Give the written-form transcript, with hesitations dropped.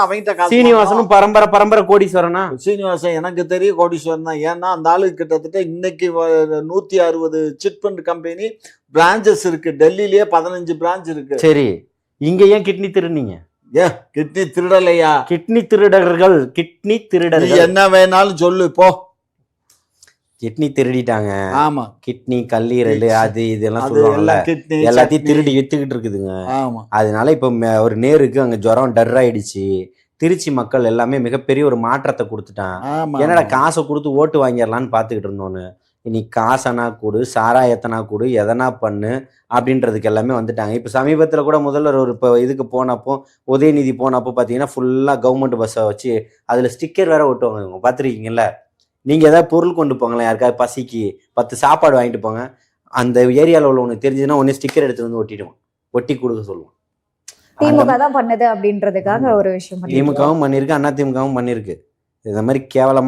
அவங்கிட்ட காசு சீனிவாசனும் பரம்பரை பரம்பரை கோடீஸ்வரனா? சீனிவாசன் எனக்கு தெரியும் கோடீஸ்வரன் தான். ஏன்னா அந்த ஆளுக்கு கிட்டத்தட்ட இன்னைக்கு 160 சிட் ஃபண்ட் கம்பெனி பிரான்ச்சஸ் இருக்கு. டெல்லியிலேயே 15 பிரான்ச் இருக்கு. சரி, இங்க ஏன் கிட்னி திருடுனீங்க? ஏன் கிட்னி திருடலையா? கிட்னி திருடர்கள், கிட்னி நீ திருடர்கள். என்ன வேணாலும் சொல்லு போ. கிட்னி திருடிட்டாங்க. ஆமா, கிட்னி, கல்லீரல், அது இதெல்லாம் அது சொல்லுவாங்கல்ல, எல்லாம் கிட்னி எல்லாத்தையும் சட்னி. திருடி வித்துக்கிட்டு இருக்குதுங்க. ஆமா, அதனால இப்ப ஒரு நேருக்கு அங்க ஜுரம் டர் ஆயிடுச்சு. திருச்சி மக்கள் எல்லாமே மிகப்பெரிய ஒரு மாற்றத்தை கொடுத்துட்டான். ஆமா, என்னடா ஆமா. காசை கொடுத்து ஓட்டு வாங்கிடலான்னு பார்த்துக்கிட்டு இருந்தோன்னு, நீ காசனா கொடு, சாராயத்தனா கொடு, எதனா பண்ணு அப்படின்றதுக்கு எல்லாமே வந்துட்டாங்க. இப்போ சமீபத்தில் கூட முதல்வர் ஒரு இப்போ இதுக்கு போனப்போ, உதயநிதி போனப்போ பார்த்தீங்கன்னா ஃபுல்லாக கவர்மெண்ட் பஸ்ஸை வச்சு அதில் ஸ்டிக்கர் வேற ஒட்டுவாங்க. பார்த்துருக்கீங்கல்ல? நீங்கள் ஏதாவது பொருள் கொண்டு போங்களேன், யாருக்காவது பசிக்கு 10 சாப்பாடு வாங்கிட்டு போங்க, அந்த ஏரியாவில் உள்ளவனுக்கு தெரிஞ்சுதுன்னா ஒன்று ஸ்டிக்கர் எடுத்து வந்து ஒட்டிடுவான், ஒட்டி கொடுக்க சொல்லுவான். திமுக தான் பண்ணது அப்படின்றதுக்காக ஒரு விஷயம் பண்ணிருக்காங்க. திமுகவும் பண்ணியிருக்கு, அண்ணா திமுகவும் பண்ணியிருக்கு. இந்த மாதிரி கேவலமா